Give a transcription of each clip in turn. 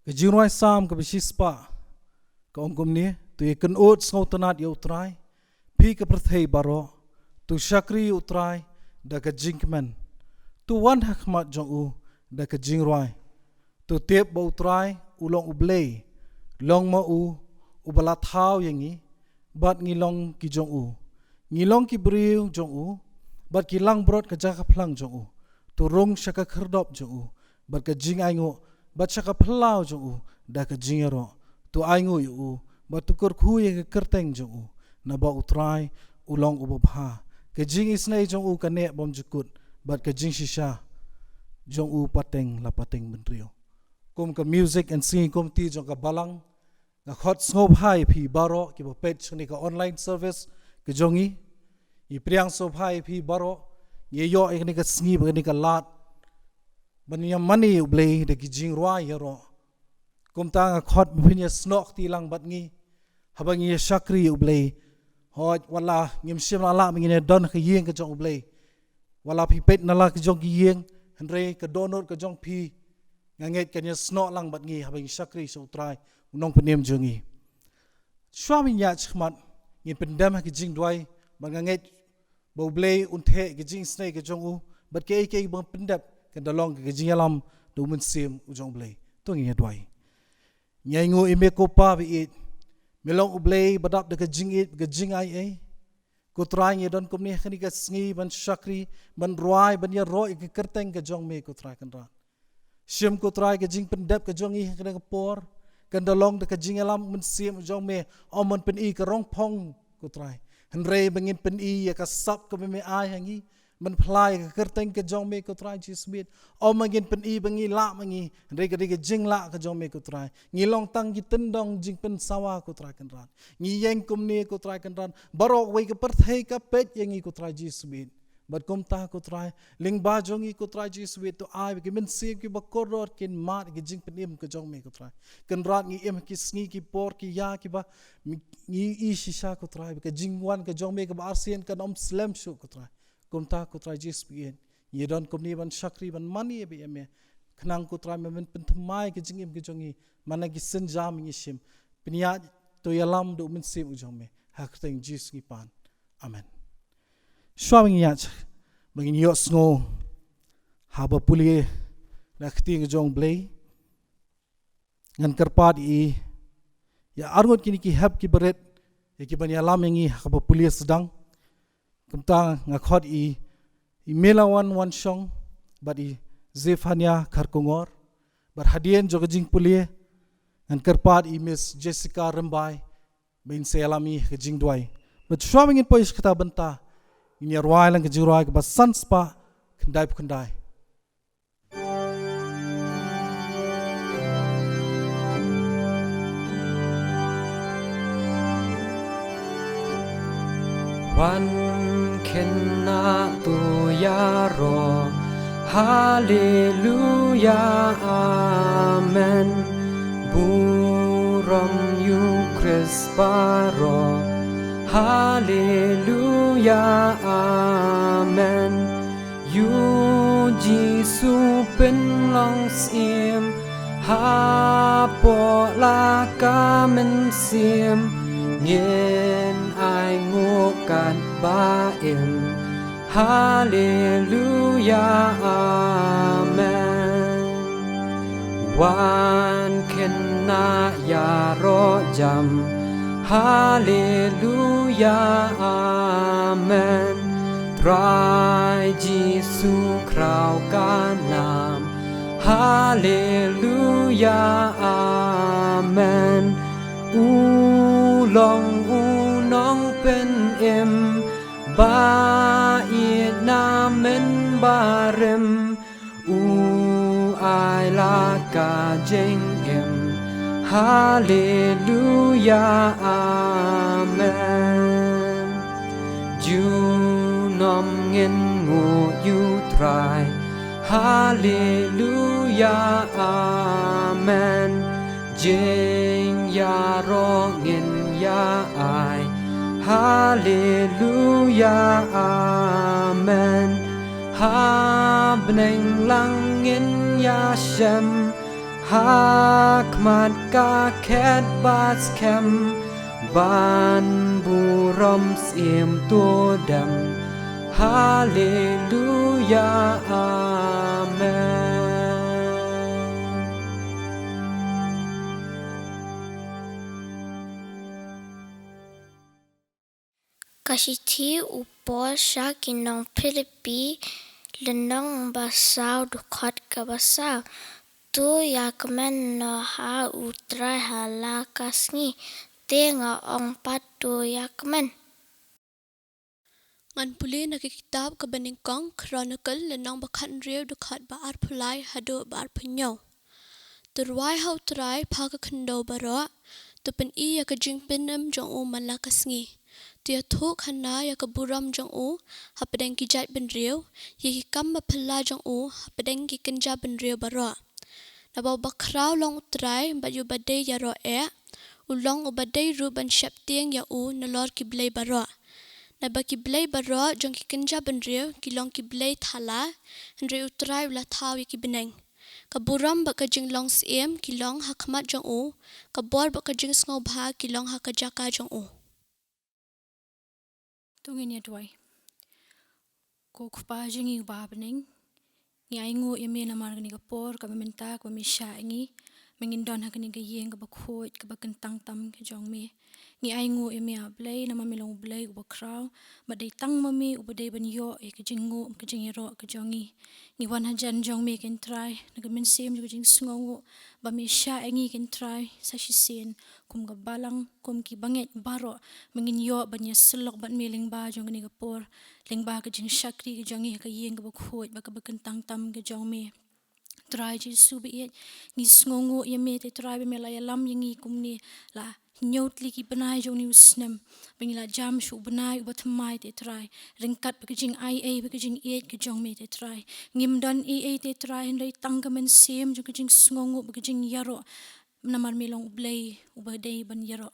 Kejirwai sam kabisispa ka ongkom ni tu ikan ut snautanat ya utrai pi ka perthei baro tu syakri utrai da ka jinkman tu wan hakmat jong u da ka jingrwai tu tiep ba utrai ulong ublei long ma u ubala thau yangi bat ngilong ki jong u ngilong ki briu jong u bat ki lang brot ka jaka phlang jong u tu rong syaka kherdop jong u bat ka jing aingo bat syaka phlau jong u da ka jingero tu aingo yu u bat tu kur khu ye ka kerteng jong u na ba utrai ulong ubabha ka jing isnai jong u ka ne bom jukut bat ka jing shisha jong u pateng la pateng bendrio kum ka music and singing kum ti jong ka balang na khot snop hai phi baro ki ba page ni ka online service ka jongi i priang so hai phi baro ye yo ek ni ka sngi ba ni ka lat ban ya mani ublei de ki jing rwa yero kum ta nga khot phinya snok ti lang bat ngi habang ye shakri ublei hoj wala ngim sim la mi ne don ka yeng ka jong ublei wala phi pet na la ka jong ki yeng henre ka donor ka jong phi nganget ka nya snok lang bat ngi habang shakri so trai unong penem jongi swami nya chmat ngi pendam ki jing dwai ba nganget bo blei unthe ki jing snai ka jong u bat ke ba pendap kan dalong ka jing alam do mun sim u jong blei to ngi dwai nyai ngo ime ko pa bi it melong ublei badap de ka jing it ka jing ai ai ko trai ngi don kum ni khani ka sngi ban shakri ban roi ban ya roi ka kerteng ka jong me ko trai kan ra sim ko trai ka jing pendap ka jong i ka ka por kan dalong de ka jing alam mun sim jong me omon pen i ka rong phong ko trai henre bangin pen i ya ka sap ka me ai hangi man phlai ka kerteng ka jong me ko trai jisbit omangin pen i bangi la mangi henre ka de ka jing la ka jong me ko trai ngilong tang ki tendong jing pen sawa ko trai kan ran ngi yeng kum ne ko trai kan ran barok wei ka perthei ka pet yengi ko trai jisbit bat kum ta ko trai ling ba jongi ko trai jisbit to ai ki men se ki ba koror kin mat ki jing pen im ka jong me ko trai kan ran ngi em ki sngi ki por ki ya ki ba ngi i shisha ko trai ka jing wan ka jong me ka ba arsien ka nom slam shu ko trai kum ta ko trai jisbit ye don kum ni ban shakri ban mani be eme khnang ko trai men pen thmai ki jing im ki jongi mana ki sen jam ngi shim pnya to yalam do men sim u jong me hak teng jis ngi pan amen swami yach bangin yo sngo haba pulie na khting jong blei ngan karpat i ya arngot kini ki hab ki beret ya ki ban yalam ngi haba pulie sedang kumta ngakhot i melawan wan shong badi Zefania Karkongor berhadian juga jing pulie ngan karpat i Miss Jessica Rembai bin selami ke jing duai but swami ngin pois kata benta ini arwai lang ke jing ruai ke basan spa kendai Wan kena tu ya ro haleluya amen buram yu krisparo haleluya amen yu jisu pen long sim ha po la ka men sim ngien ai ngô can ba em hallelujah amen wan kena ya ro jam hallelujah amen trai jisu krau kanam hallelujah amen long unong pen em ba it namen barem ai la ka jeng em hallelujah amen ju nom ngin ngu yu trai hallelujah amen jeng ya ro ngin ya ai hallelujah amen ha bneng lang ngin ya shem Hakmat ka ket bas kem ban burom sim tu dam Hallelujah Amen Kasiti upo siya kinong Pilipi lenong basaw dukot ka basaw tu yakmen no ha utray halakas ni tenga ong patu yakmen. Ngan puli nakikitab kabaningkong Chronicle lenong bakat riu dukot baar pulai hadu baar punyo. Turwai hau trai paga kendo baro tupen I yakajing pinem jong u malakas ngi. Tia thuk hana yakaburam jong u hapadeng kijat ben riu yikikam mapala jong u hapadeng kikenja ben riu baro. Nabaw bakraw long utray bayu badai yaro ulong ubadai ruban syaptieng ya u nalor kiblay baro. Naba kiblay baro jong kikenja ben riu kilong kiblay thala henry utray ulah thaw yakibeneng. Kaburam bakajing long siem kilong hakmat jong u kabor bakajing sngow bha kilong hakajaka jong u. Tungin ya duai. Ko kupa jingi babening. Ngi aingu yami namar gani kapor kabamenta kabamisya ingi mengindon hakani gayeng kabakhoit kabakentang tam ke jong me. Ngi aingu yami ablay namamilong blay ubakraw badai tang mami ubadai banyo kajingu kajingiro kajongi. Ngi wan hajan jong me ken try nagaminsim kajing sngongu bamisya ingi ken try sashisin kum gabalang kum ki banget baro menginyo banya selok bat meling ba jong gani kapor lengba kajing syakri kajongi kayeng kabakhoit bakabakentang tam ke jong me. Try Jesu biet ngi sngongu yami te try bemelaya lam yangi kumni la nyot liki benai jong ni usnem bengila jam shu benai ubatmai te try ringkat pakajing ia pakajing eight ke jong me te try ngim don te try hendai tangkamen sem jong kajing sngongu pakajing yaro namar melong ublay ubadai ban yaro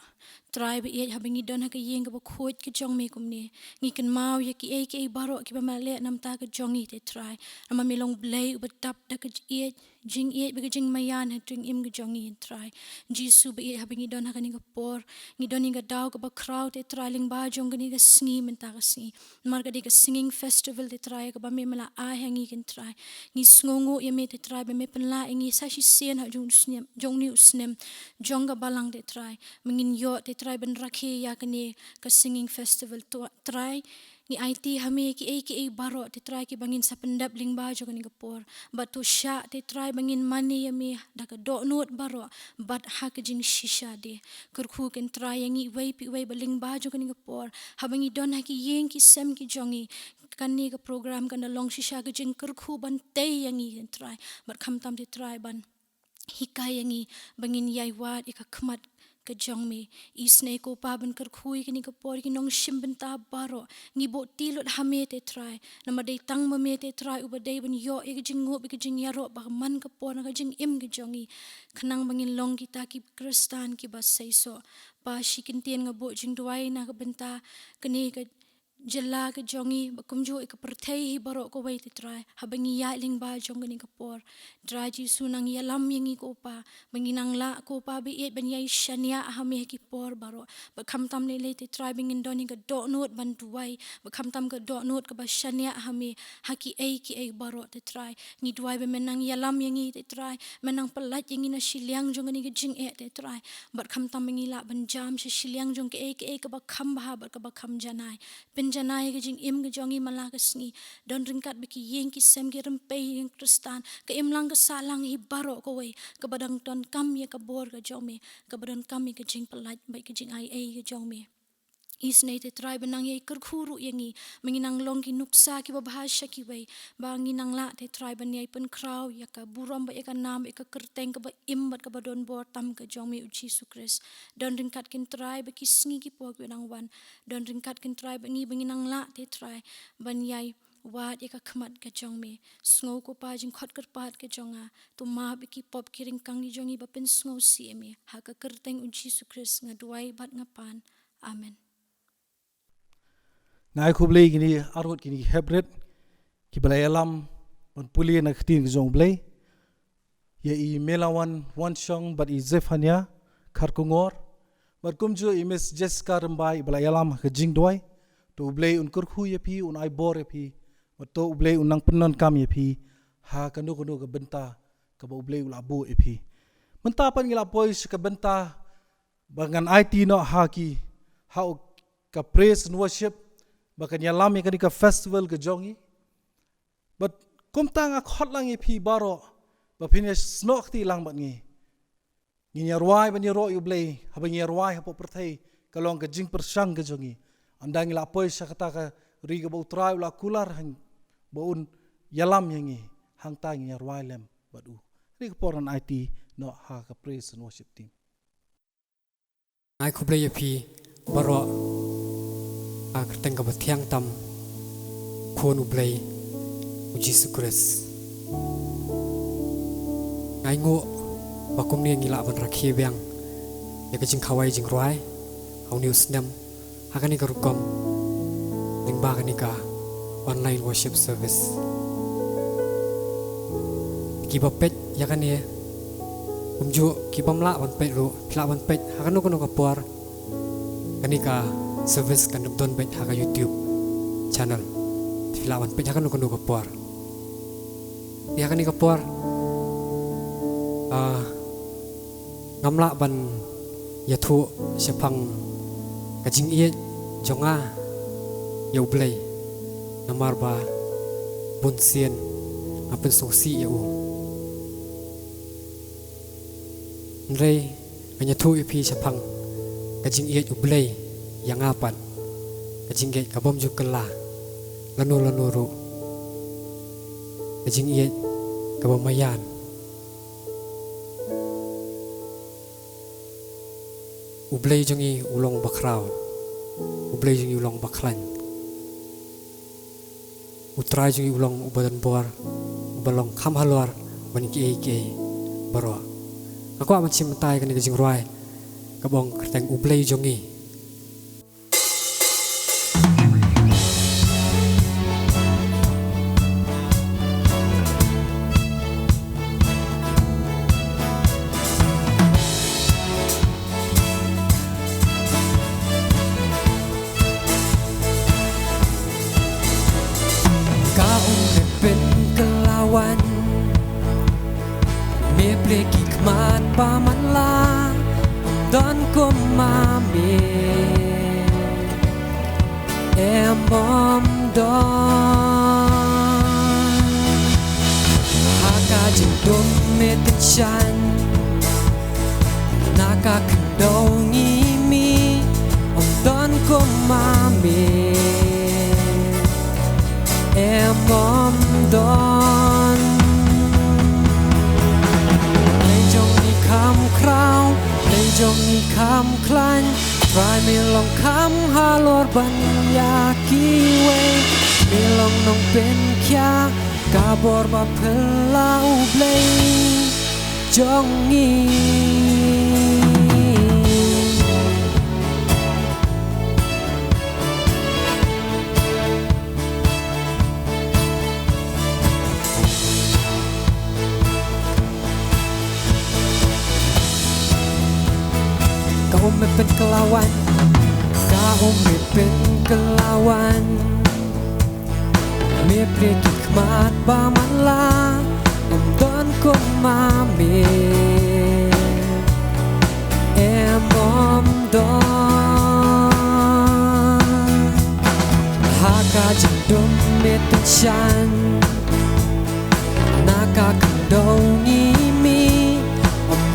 try be eight habengi don hakayeng kabakhoit ke jong me kumni ngi kan mau yaki ke baro ki bamale namta ke jongi te try namar melong blay ubadap da ke eight jing eight pakajing mayan hatring im ke jongi try Jesu be eight habengi don hakani kapor ngi don inga daw ka bakraw te try ling ba jong gani ka sngi menta ka sngi mar ka de ka singing festival te try ka ba me mala a hangi ken try ngi sngongu yame te try ba me penla ingi sashi sen ha jong snem jong ni usnem jong ka balang te try mengin yo te try ben rakhe ya kani ka singing festival to try ni IT hame ki baro te try ki bangin sa pendap ling ba jong ni kapor but to sha te try bangin money yame da ka do not baro but ha ka jing shisha de kurkhu ken try yangi wei pi wei baling ba jong ni kapor habangi don ha ki yeng ki sem ki jongi kanni ka program kan long shisha ka jing kurkhu ban te yangi ken try but kham tam te try ban hikai yangi bangin yai wat ika khmat ka jong me isne ko pa ban kar khui kini ka por ki nong shim ban ta baro ngi bo tilot hame te try nama dei tang ma me te try uba dei ban yo e jing ngo be jing yaro ba man ka por na jing im ke jongi khnang bangin long kita ki kristan ki ba sai so pa shikin tien nga bo jing duai na ka benta kini ka jela ke jongi bakumjo ik perthei hi baro ko wai te try habangi ya ling ba jong ni kapor draji sunang ya lam yangi ko pa banginang la ko pa bi et ban yai shania hame ki por baro ba kham tam le te try bingin doni ka do not ban duai ba kham tam ka do not ka ba shania hame haki ki baro te try ni duai be menang ya lam yangi te try menang pelat yangi na shiliang jong ni ka jing te try ba kham tam bangi la ban jam shi shiliang jong ke ka ba kham ba ba ka ba kham janai janai ke jing im ke jongi malakas ni don ringkat beki yeng ki sem ki rempe yang kristan ke im lang ke salang hi baro ko we ke badang ton kam ye ke bor ke jomi ke badang kam ke jing pelat bai ke jing ai ke jomi isne te try benang ye kerkhuru yangi menginang long ki nuksa ki bahasa ki we banginang la te try ban ye pen kraw ya ka burom ba ya ka nam ya ka kerteng ka ba imbat ka ba don bor tam ka jomi uji sukris don ringkat kin try ba ki sngi ki pok benang wan don ringkat kin try ba ngi benginang la te try ban yai wat ya ka khmat ka jongme sngo ko pa jing khot kar pat ka jonga to ma bi ki pop ki ring kang ni jongi ba pen sngo si me ha ka kerteng uji sukris ngaduai bat ngapan amen. Ngai kublay gini arut gini hebret ki balay alam on puli na khtin ki jong blay ye I melawan wan shong but I Zephania khar kongor but kumju I Miss Jessica rembai belayalam ke jing doi to blay un kurhu ye pi un ai bor ye pi but to blay un nang penon kam ye pi ha kanu ke benta ke bo blay ulabu ye pi menta pan ngila pois ke benta bangan IT no ha ki how ka praise and worship bakan yalam ye ka festival ke jongi but kumtang ak hot lang ye pi baro ba finish snok ti lang bat ngi nyarwai ban yaro yu blay habang nyarwai hapo perthai kalong ka jing persang ke jongi andang la poi sakata ka ri ka bo trai la kular hang boun yalam yangi hang ta nyarwai lem badu ri ka poran IT no ha ka praise and worship team ai khu blay pi baro ak teng ka bathiang tam khon u blay u Jesus Christ ai ngo bakum ni ngila ban rakhi bang ya ka jing khawai jing roi au news nem hakani ka rukom ning ba kani ka online worship service ki ba pet ya kani umju ki pamla ban pet ru phla ban pet hakanu kono ka por kani ka service kan don pet ha ka YouTube channel phla ban pet hakanu kono ka por ya kani ka por ngamla ban yathu sepang kajing ie jonga yau blay namar ba bunsien apen songsi yau nrei anyathu ipi sepang kajing ie u blay yang apan kajing ge kabom jukela lanu ru kajing ie kabom mayan ublay jongi ulong bakraw ublay jongi ulong baklan utray jongi ulong ubadan bor ubalong kham halor ban ke baro ako amat simtai kan jing roi kabong kerteng ublay jongi Pleki kmat pamanla don ko mami emom don haka jindum metenchan naka kendongi mi don ko mami emom don crown play jong ni kam klan try me long kam halor ban ya kiwe me long nong pen kya kabor ba pelau play jong ni kau mepet kelawan kau mepet kelawan me preki kmat ba manla don ko mami emom don haka jindum metenchan naka kendongi mi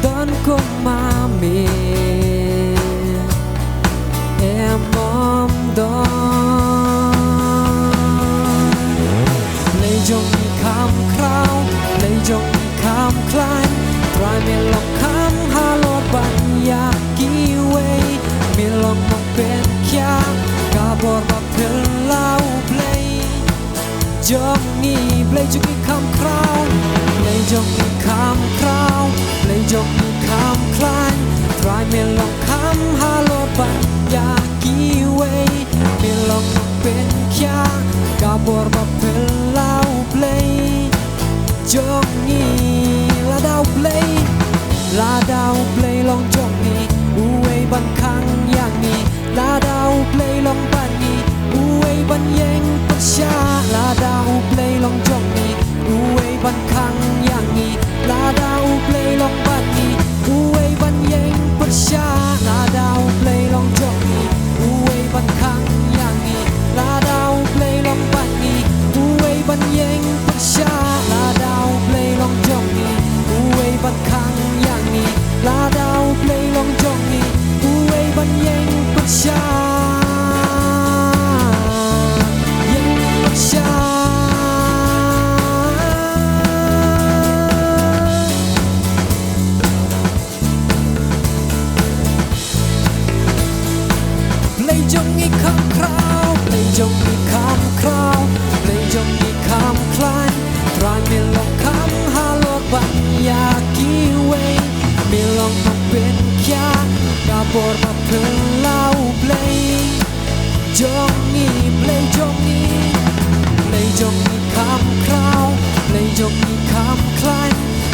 don ko mami emom don lay jong ni kam crown lay jong ni kam klan try me sha la da u play long jong ni u wei ban khang yang ni la da u play long ban ni u wei ban yeng per sha la da u play long jong ni u wei ban khang yang ni la da u play long ban ni u wei ban yeng per sha la da u play long jong ni u wei ban khang yang ni la da u play long jong ni u wei ban yeng per sha Play jong ni kham krao play jong ni kham krao play jong ni kham klan try me long kham halo ban ya ki wei me long no pen kya ka bor ma plau play jong ni play jong ni play jong ni kham krao play jong ni kham klan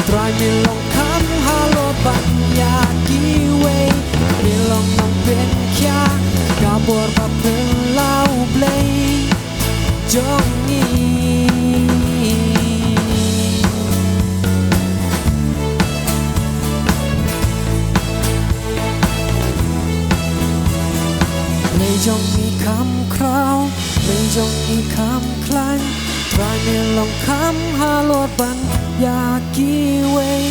try me long kham halo ban ya ki wei me long no pen kya Kabor pa pelau play jong ni play jong ni kham krao play jong ni kham klan try me long kham halot ban ya ki wei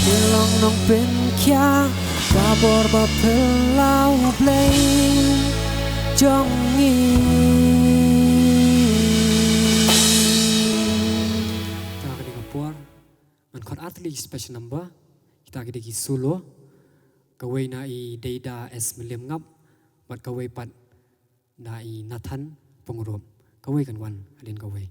me long nong pen kya Kabor pa pelau play jong ni ta ka ding por man khot atli special number kita ka ding solo ka wei na I deida es milim ngap mat ka wei pat na I nathan pongrom ka wei kan wan alin ka wei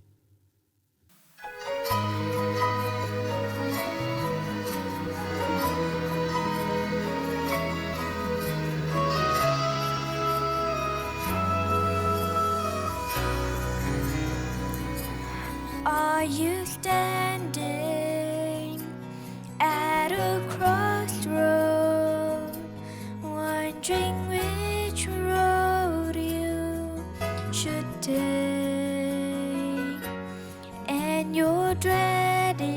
Are you standing at a crossroad, wondering which road you should take, and you're dreading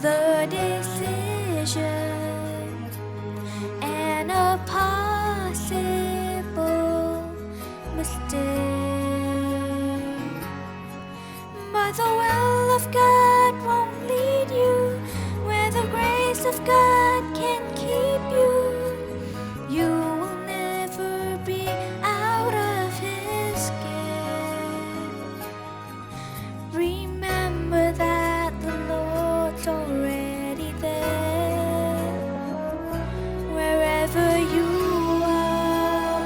the decision and a possible mistake? But the will of God won't lead you where the grace of God can keep you. You will never be out of His care. Remember that the Lord's already there. Wherever you are,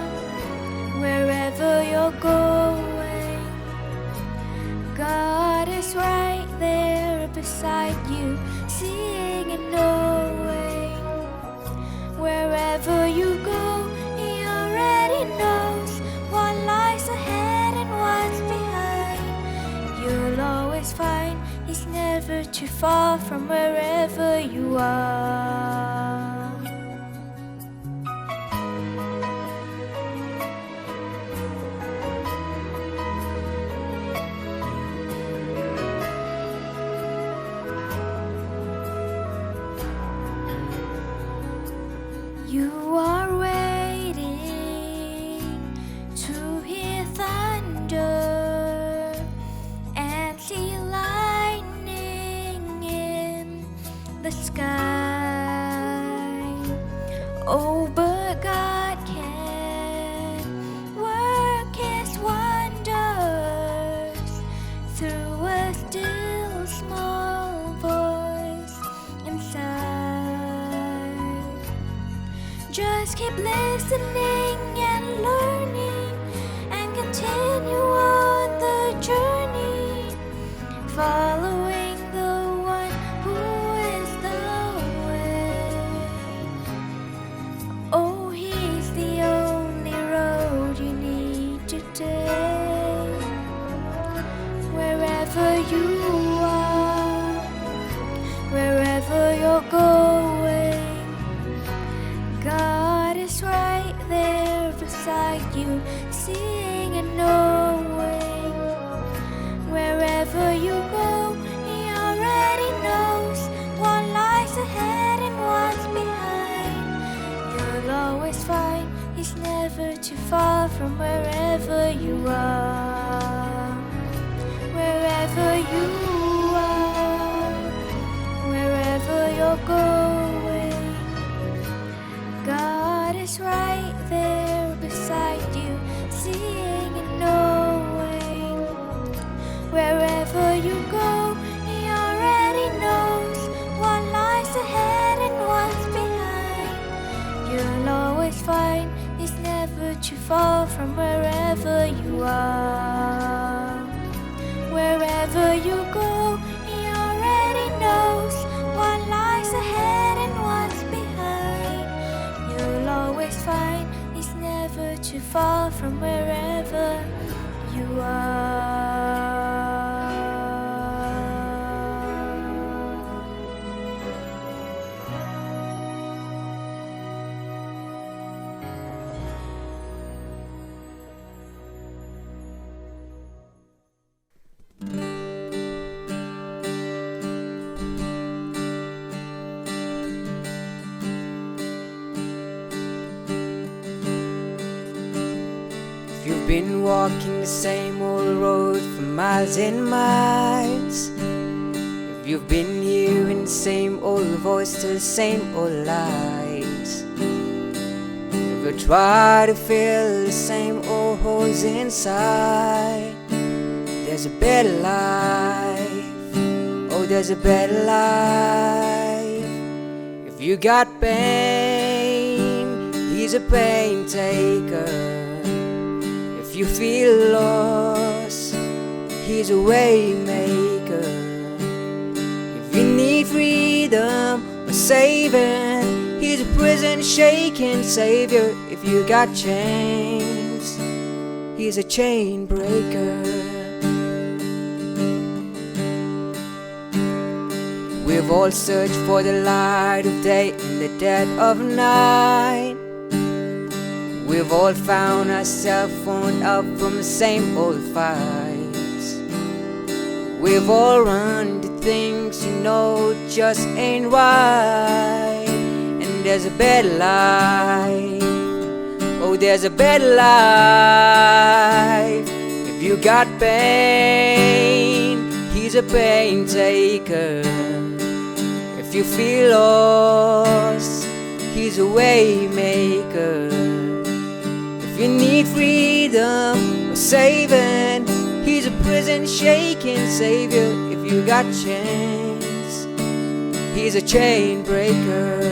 wherever you're going, God is right there beside you, seeing and knowing. Wherever you go, He already knows what lies ahead and what's behind. You'll always find He's never too far from wherever you are. You are waiting to hear thunder and see lightning in the sky. Oh, but God can work His wonders through a still small voice inside. Just keep listening and learning and continue on the journey, following the one who is the way. Oh, He's the only road you need to take. Wherever you are, wherever you're going, God is right there beside you, seeing and knowing. is never too far from wherever you are. Wherever you are, wherever you're going, God is right there beside you, seeing and knowing. Wherever you go, He already knows what lies ahead and what's behind. You'll always find He's never too far from wherever you are. Wherever you go, He already knows what lies ahead and what's behind. You'll always find He's never too far from wherever you are. If you've been walking the same old road for miles and miles, if you've been hearing the same old voice to the same old lies, if you try to fill the same old holes inside, there's a better life. Oh, there's a better life. If you got pain, He's a pain taker. If you feel lost, He's a way maker. If you need freedom or saving, He's a prison shaking savior. If you got chains, He's a chain breaker. We've all searched for the light of day in the dead of night. We've all found ourselves phoned up from the same old fights. We've all run to things you know just ain't right. And there's a better life. Oh, there's a better life. If you got pain, He's a pain taker. If you feel lost, He's a way maker. If you need freedom or saving, He's a prison shaking savior. If you got chains, He's a chain breaker.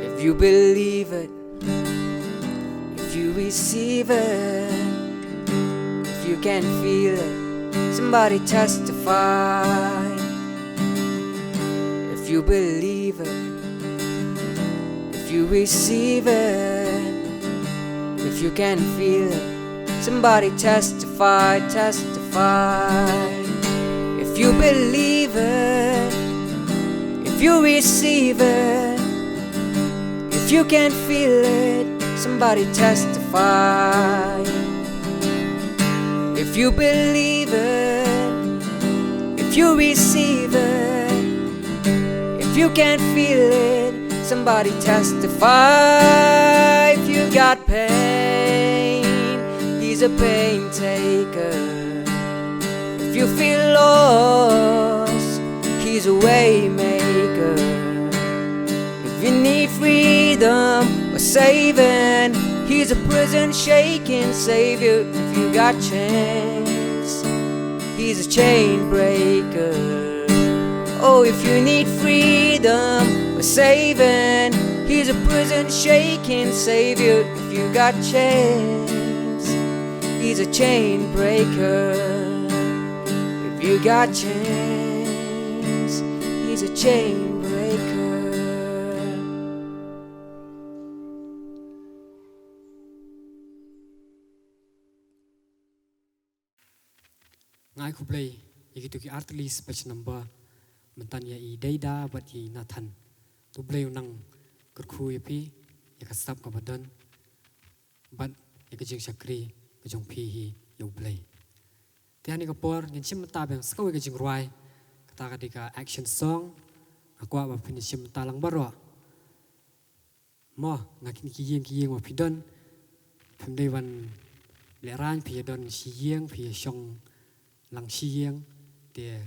If you believe it, if you receive it, if you can feel it, somebody testify. If you believe it, if you receive it, if you can feel it, somebody testify, testify. If you believe it, if you receive it, if you can feel it, somebody testify. If you believe it, if you receive it, if you can feel it, somebody testify. If you got pain, He's a pain taker. If you feel lost, He's a way maker. If you need freedom or saving, He's a prison shaking savior. If you got chains, He's a chain breaker. Oh, if you need freedom or saving, He's a prison shaking savior. If you got chains, He's a chain breaker. If you got chains, He's a chain breaker. Ngai ku play yiki tu artist patch number mentan ya I data but I Nathan tu play nang kerku yapi ya stop ka badan but ya jing shakri ka jong pi hi yo play tiani ka por nin chim ta bang skaw ka jing ruai kata ka dika action song aku apa finishim talang baro mo nak kiyeng wa pidon pemdai wan leran pidon siyeng pi shong lang siyeng de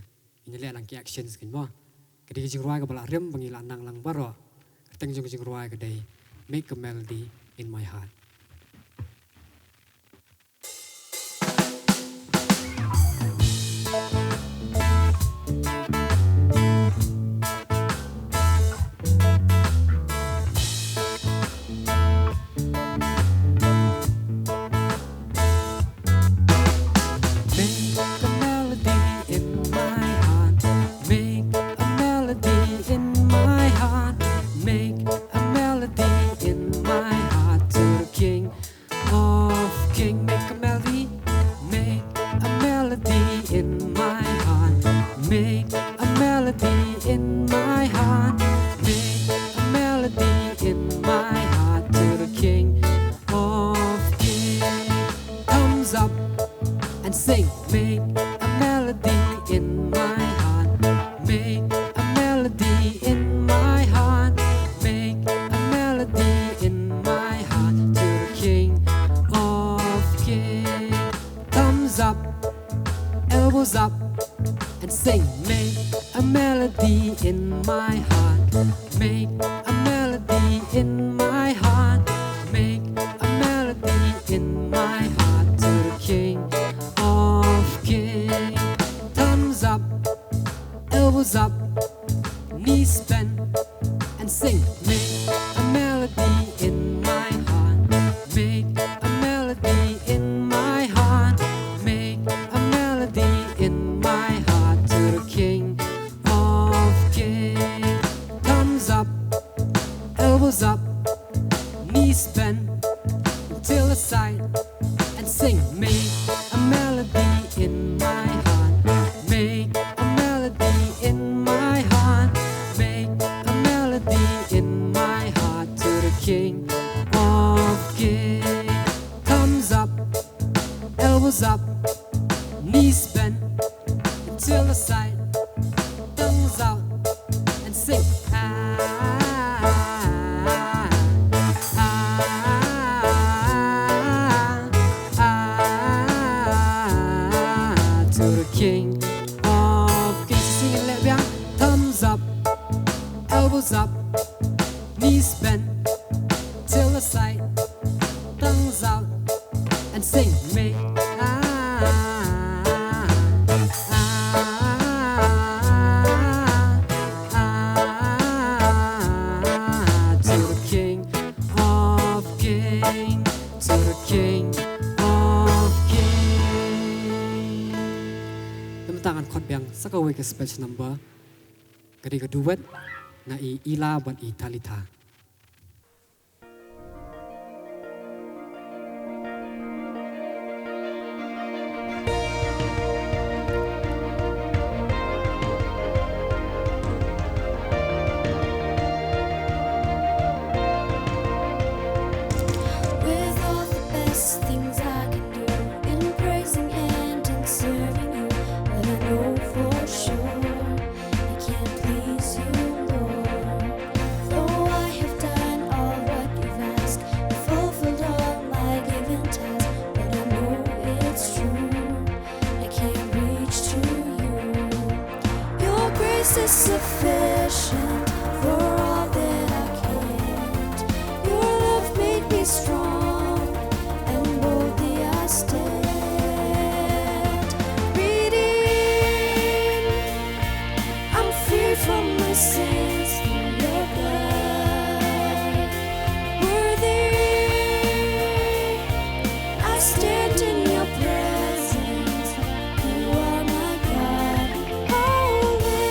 ini le lang ki actions kan mo kadi jing ruai ka bala rem bangila nang lang baro teng jing ruai ka dai make a melody in my heart. Sing, make a melody in my heart. Make a melody in my heart. Make a melody in my heart to the King of Kings. Thumbs up, elbows up, and sing. Make a melody in my heart. Make a melody in my heart. Make a melody in my heart to the King. Thumbs up, elbows up, knees bent, and sing. Make a melody in my heart. Make a melody in my heart. Make a melody in my heart to the King of Kings. Thumbs up, elbows up, knees bent until the side, and sing. Make a melody in my heart. Make a melody in my heart. Make a melody in my heart to the King of Kings. Thumbs up, elbows up, knees bent until the side, thumbs out, and sing. To the King of Kings, sing it, let me out. Thumbs up, elbows up, knees bent till the side, thumbs out, and sing. Make to the King of Kings, to the King of Kings. Tangan khot biang sakawai ke special number kadi ka duet na ila ban italita. With all the best things I can do in praising and in serving you, but I know for sure I can't please you, Lord. Though I have done all what you've asked, and fulfilled all my given tasks, but I know it's true, I can't reach to you. Your grace is sufficient for all that I can't. Your love made me strong, and boldly I stand. Redeemed, I'm free from my sins through your blood. Worthy, I stand in your presence. You are my God. Holy,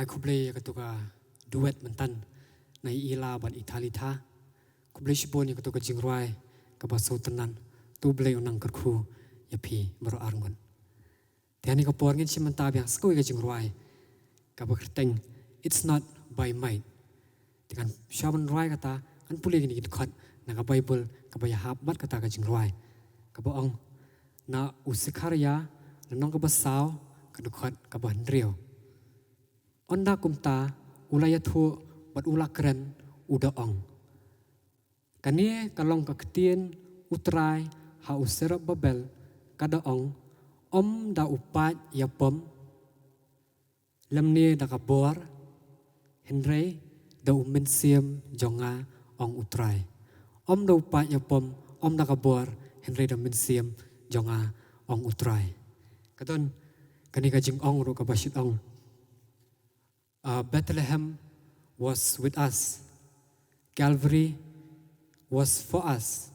ai kuble ka to ka duet mentan nai ila ban italitha kuble shibon ka to ka jingrai ka ba sultanan tu ble unang ka khu ya phi baro arngon tiani ka por ngin chimanta bya skoi ka jingrai ka ba khrteng it's not by might tikan shaban rai ka ta an pule ni ki khat na ka bible ka ba ya hab mat ka ta ka jingrai ka ba ong na usikharya na nong ka ba saw ka du khat ka ba rio onda kumta ulaya thu bat ulakren uda ong kanie kalong ka ktien utrai ha usera babel kada ong om da upat ya pom lamni da ka bor henry da umen siam jonga ong utrai om da upat ya pom om da ka bor henry da men siam jonga ong utrai kadon kani ka jing ong ro ka bashit ong Bethlehem was with us. Calvary was for us.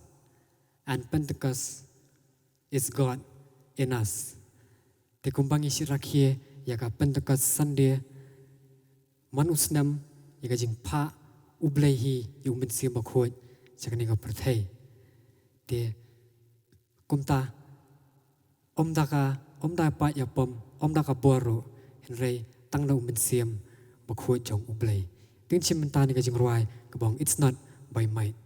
And Pentecost is God in us. Te kumbangi shirakie yaka Pentecost Sunday manusnam yaka jing pa ublehi yung minsi bakhot sakani ka prathai. Te kumta omda pa yapom omda ka boro henrei tang na minsiam bakhot jong ublei. Tin chimanta ni ka jing ruai kabong it's not by might.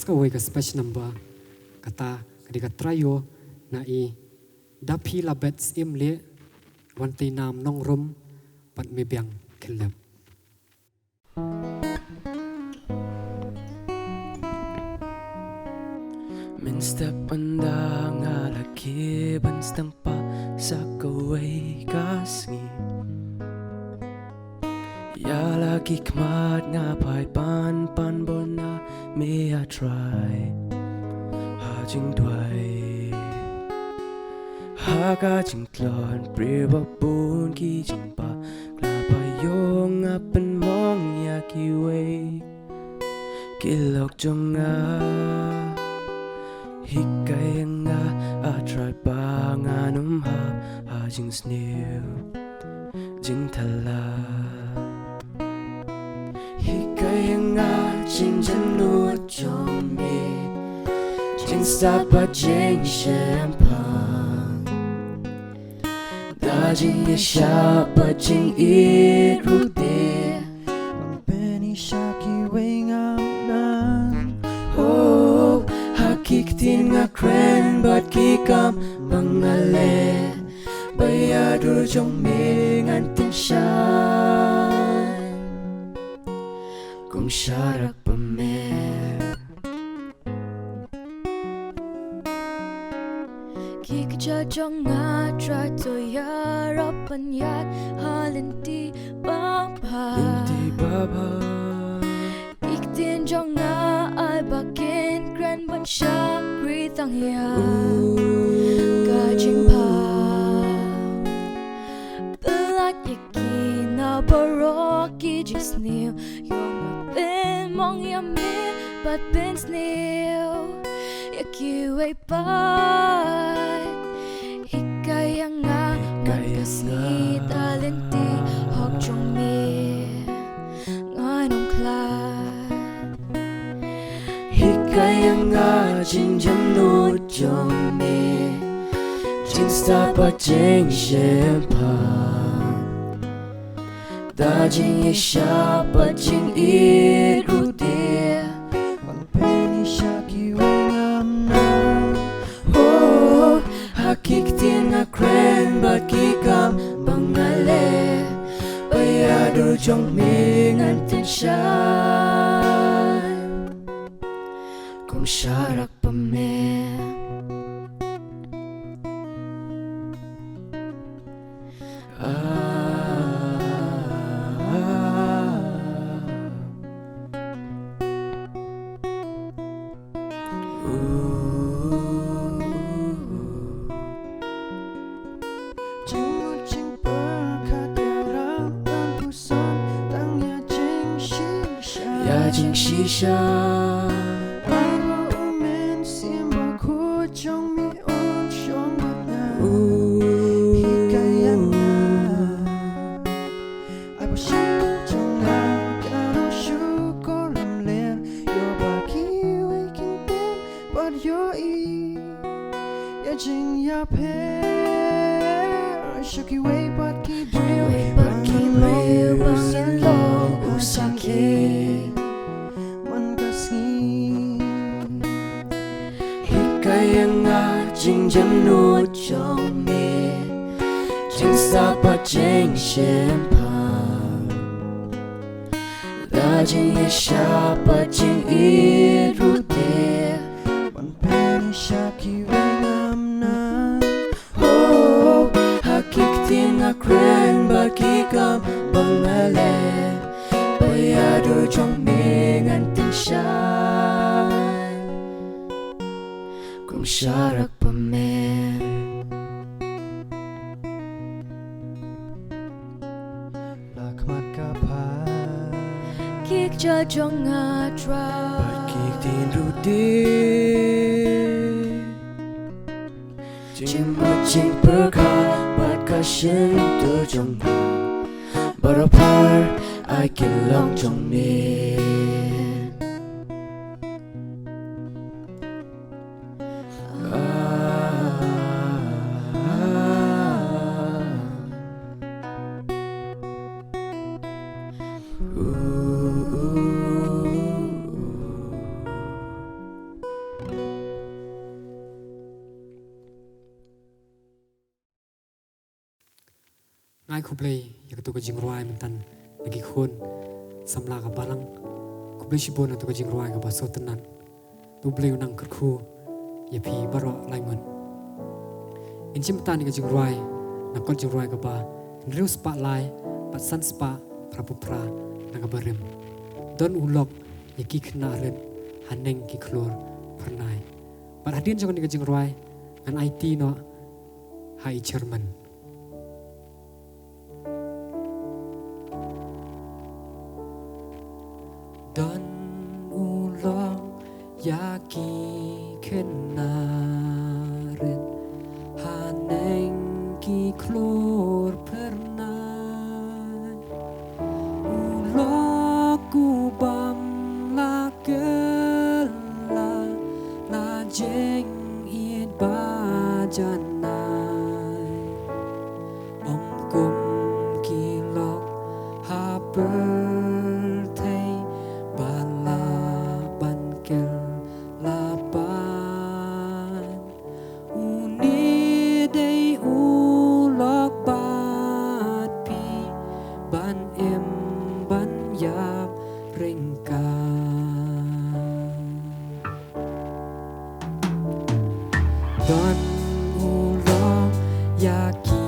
text ka way ka special number kata kadika trayo na i dapi labet sim le wanti nam nong rum pat me biang kelab. Min step anda ngalaki ban stampa sa kaway kasngi. Ya lagi kmat ngapai pan bona me a try ha jing dwai ha ka jing klon priwa bun ki jing pa klapa yong apen mong ya ki way kilok jonga hikay nga a try pa nga ha jing snew jing thala hikay nga jing janu chong me jing stop a jing shampa da jing ye sha pa jing it rude penny shaki wing am nan oh hakik tin nga kren but kikam bangale bayadu jong me ngan tin shan kum sharak pamer Kik jajong nga try to yarapan yat halinti baba Inti baba Iktin jong nga ay bakin gran ban shakri tang ya Kajing pa Belat yakin na baroki jisnew Yung apin mong yamir but bin snew Yakiway pat Hikaya nga magkasi talenti Hog chong mi Nganong klat hikay nga jing jam no jong me jing stop a jing shampa da jing ye sha pa jing it rude penny shaki wing am now oh hakik tin nga kren but kikam bangale bayadu jong me ngan tin shan kum sharak pamer Ya jing shisha Bawa umen simba ku chong mi on shong mat na Hikaya nga Ay po siya chong nga Kano shu ko lam ler Yo ba ki wei king tem But yo i Ya jing ya pe Shuki wei but ki brew But ki brew bangin lo usaki hikay nga jing jam no jong me jing stop a jing shampa da jing ye sha pa jing it rude One penny shaki wing am na oh hakik tin nga kren ba kikam bangale bayadu jong me ngan tin shan kum sharak pamer Lakmat kapan Kik jajong nga try Kik tin rude jing ma jing perka bat ka shin tu jong but apart I can long jong ne ngai kublei ya tu ka jingruai mentan lagi khun samla ka balang kublei shibon tu ka jingruai ka baso tenan tu blei unang kerku ya pi baro laimun inchim tan ka jingruai na kon jingruai ka ba riu spa lai pat san spa prapupra na ka barim don ulok ya ki khna ren haneng ki khlor pernai pat hadin jong ni ka jingruai an IT no hai German don ulok ya ki kenarin haneng ki klor pernah ulok ku bam la gela la jeng iet bajanai om kum kilok ha thei bala ban kel la ban uni dei ulok bat pi ban em ban yap ringka don ulok yaki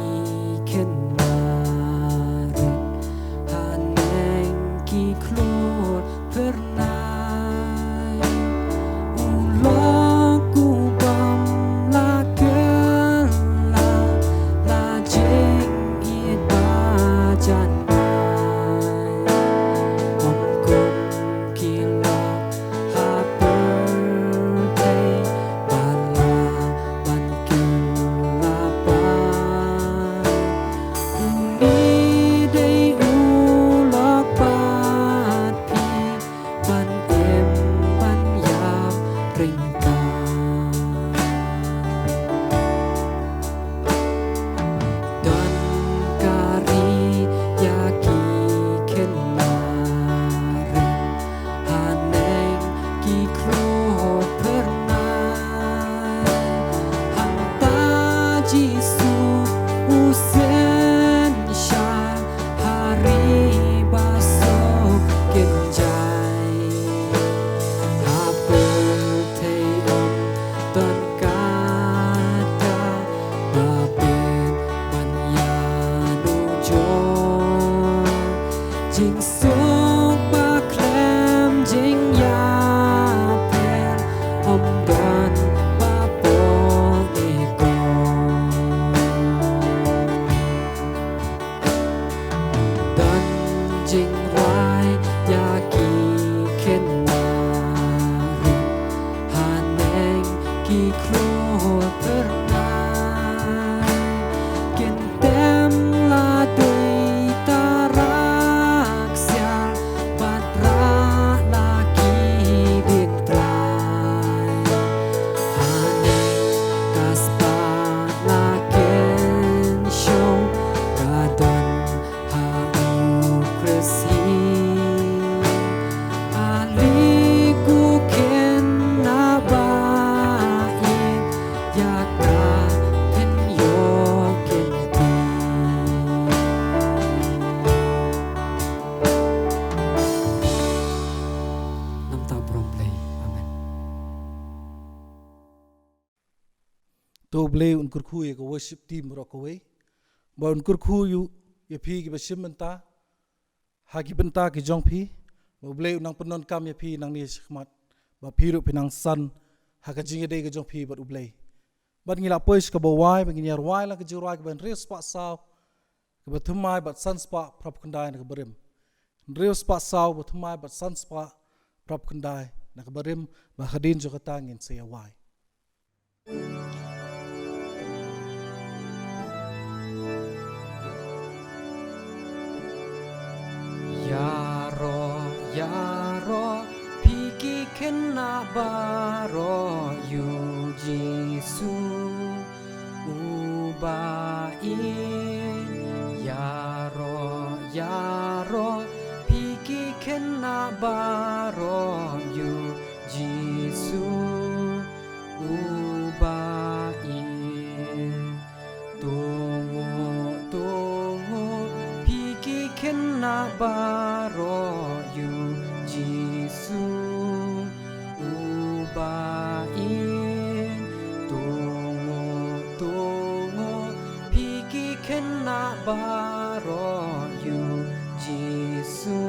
kenarin haneng ki klor pernai ulok ku bam la gela la jeng iet bajanai om kum kilok ha thei bala ban kel la ban uni dei ulok bat pi ban em ban yap ringka don kari yaki kenarin haneng ki klor pernai hanta jisu usen sha hari basok kenjai hapel thei om don kata baben ban yanu jo jing sok ba klem jing ya pen om don ba pon e kon dan jing rai yaki kenarin haneng ki klor pernai kentem la dei tarak sial batra laki bin trai haneng kaspa la ken show gadon ha kresi ali ku ken nabain yaka pen yo ken ti nam ta brom play amen to blei un kurku ye ko worship team ro ko we ba un kurku yu ye phi ki bashim menta ha ki benta ki jong phi ba blei unang penon kam ye phi nang ni shikmat ba phi ru pinang san ha ka jing de ki jong phi ba u blei ban ngila pois ka ba wai ba ngi yar wai la ka ju rai ka ban res pa saw ka ba thumai ba san spa prap kandai na ka barim res pa saw ba thumai ba san spa prap kandai na ka barim ba khadin jo ka tangin se ya wai Yaro piki kena baro yu Jisu ubain Yaro piki kena baro yu Jisu ubain tungu baro yu Jesu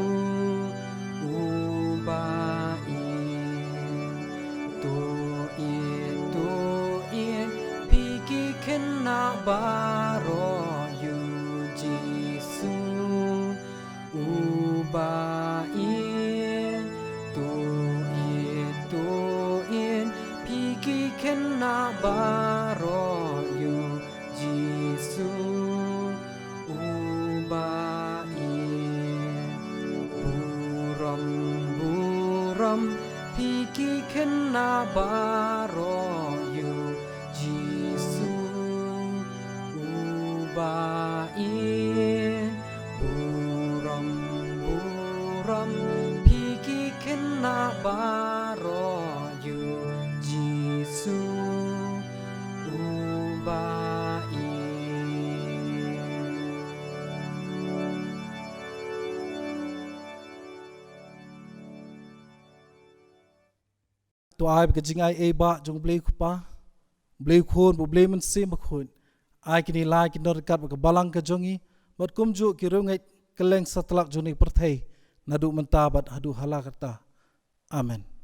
piki kena baro yu Jesu ubain piki kena baro yu Jesu ubain buram piki kena baro yu Jesu ubain buram piki kena baro yu Jesu ubain. Tu ai ke jingai e ba jong blei kupa blei khon bu blei man se ma khon ai kini lai kin dor kat ba balang ka jongi mat kum ju ki rungai keleng satlak joni perthei nadu mentabat hadu halakata amen.